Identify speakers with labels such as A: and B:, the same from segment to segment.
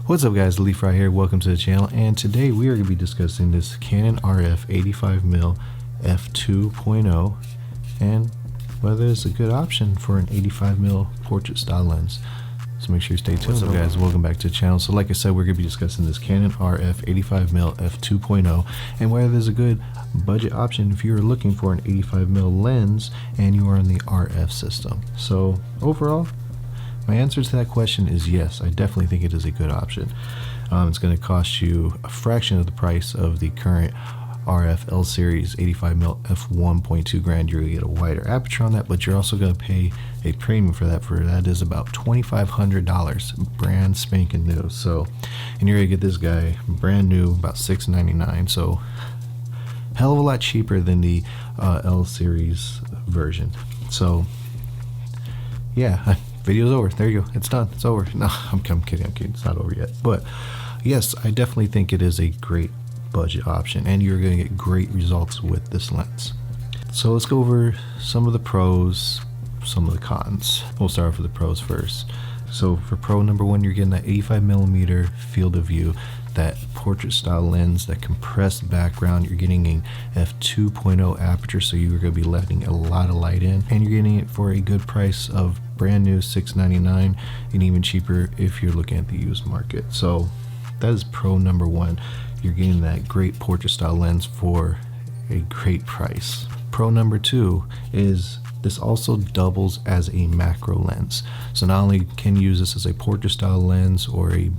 A: What's up guys, Leaf right here, welcome to the channel, and today we are going to be discussing this Canon RF 85mm f2.0 and whether it's a good option for an 85mm portrait style lens. So make sure you stay tuned. What's up guys, welcome back to the channel. So like I said, we're going to be discussing this Canon RF 85mm f2.0 and whether there's a good budget option if you're looking for an 85mm lens and you are in the RF system. So overall, my answer to that question is yes, I definitely think it is a good option. It's going to cost you a fraction of the price of the current RF L series 85mm f1.2 grand. You're going to get a wider aperture on that, but you're also going to pay a premium for that. That is about $2,500, brand spanking new. So, and you're going to get this guy brand new, about $699. So, hell of a lot cheaper than the L series version. So, yeah. Video's over. There you go. It's done. It's over. No, I'm kidding. It's not over yet. But yes, I definitely think it is a great budget option, and you're going to get great results with this lens. So let's go over some of the pros, some of the cons. We'll start off with the pros first. So for pro number one, you're getting that 85mm field of view, that portrait style lens, that compressed background. You're getting a f2.0 aperture, so you're going to be letting a lot of light in, and you're getting it for a good price of brand new $699, and even cheaper if you're looking at the used market. So that is pro number one. You're getting that great portrait style lens for a great price. Pro number two is this also doubles as a macro lens. So not only can you use this as a portrait style lens or a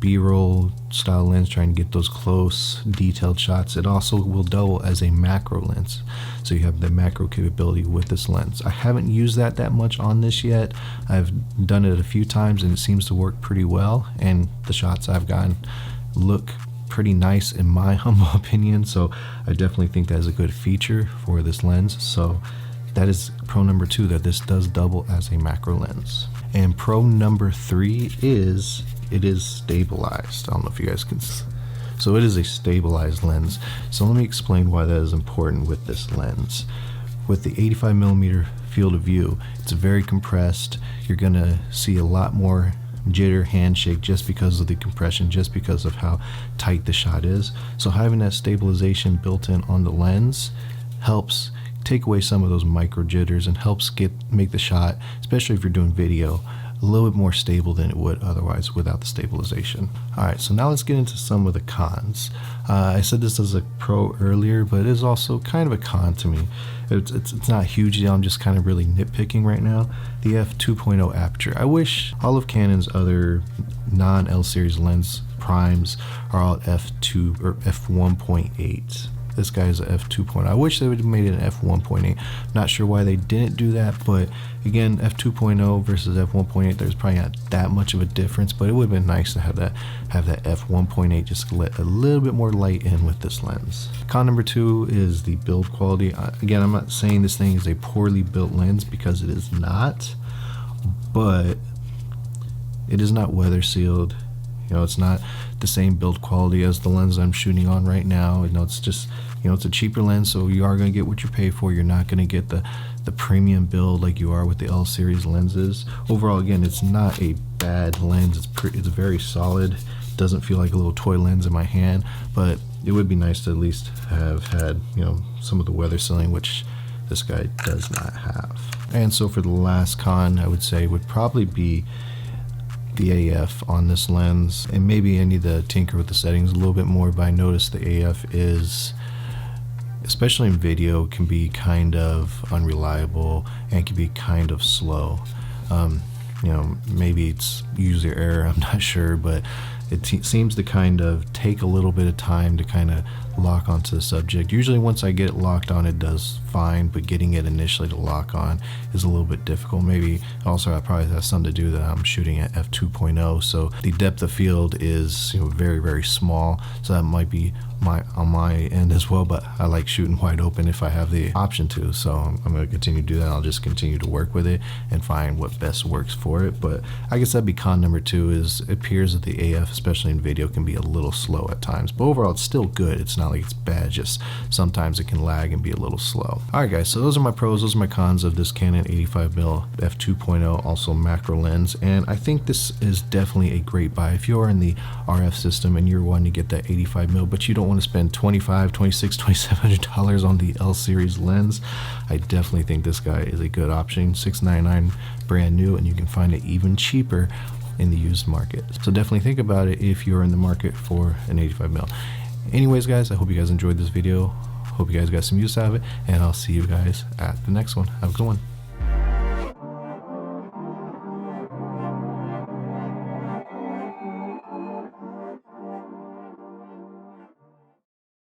A: B-roll style lens trying to get those close detailed shots, it also will double as a macro lens. So you have the macro capability with this lens. I haven't used that much on this yet. I've done it a few times and it seems to work pretty well, and the shots I've gotten look pretty nice in my humble opinion. So I definitely think that is a good feature for this lens. So that is pro number two, that this does double as a macro lens. And pro number three is it is stabilized. I don't know if you guys can. So it is a stabilized lens. So let me explain why that is important with this lens. With the 85mm field of view, it's very compressed. You're gonna see a lot more jitter, handshake, just because of the compression, just because of how tight the shot is. So having that stabilization built in on the lens helps take away some of those micro jitters and helps make the shot, especially if you're doing video, a little bit more stable than it would otherwise without the stabilization. Alright, so now let's get into some of the cons. I said this as a pro earlier, but it is also kind of a con to me. It's not a huge deal, I'm just kind of really nitpicking right now. The f2.0 aperture. I wish all of Canon's other non-L series lens primes are all f2 or f1.8. This guy is a f2.0. I wish they would have made it an f1.8. Not sure why they didn't do that, but again, f2.0 versus f1.8, there's probably not that much of a difference, but it would have been nice to have that f1.8 just to let a little bit more light in with this lens. Con number two is the build quality. Again, I'm not saying this thing is a poorly built lens, because it is not, but it is not weather sealed. It's not the same build quality as the lens I'm shooting on right now. It's just, it's a cheaper lens, so you are going to get what you pay for. You're not going to get the premium build like you are with the L series lenses. Overall, again, it's not a bad lens. It's very solid. It doesn't feel like a little toy lens in my hand, but it would be nice to at least have had, some of the weather sealing, which this guy does not have. And so for the last con, I would say would probably be the AF on this lens, and maybe I need to tinker with the settings a little bit more, but I noticed the AF is, especially in video, can be kind of unreliable and can be kind of slow. Maybe it's user error, I'm not sure, but it seems to kind of take a little bit of time to kind of lock onto the subject. Usually once I get it locked on, it does fine, but getting it initially to lock on is a little bit difficult. Maybe also that probably has something to do that I'm shooting at f2.0, so the depth of field is very, very small, so that might be on my end as well, but I like shooting wide open if I have the option to, so I'm going to continue to do that. I'll just continue to work with it and find what best works for it. But I guess that'd be con number two, is it appears that the AF is especially in video, can be a little slow at times. But overall, it's still good. It's not like it's bad, just sometimes it can lag and be a little slow. Alright guys, so those are my pros, those are my cons of this Canon 85mm f2.0, also macro lens, and I think this is definitely a great buy if you're in the RF system and you're wanting to get that 85mm, but you don't want to spend $2,500, $2,600, $2,700 on the L series lens. I definitely think this guy is a good option. $699 brand new, and you can find it even cheaper in the used market. So definitely think about it if you're in the market for an 85mm. Anyways guys, I hope you guys enjoyed this video. Hope you guys got some use out of it, and I'll see you guys at the next one. Have a good one.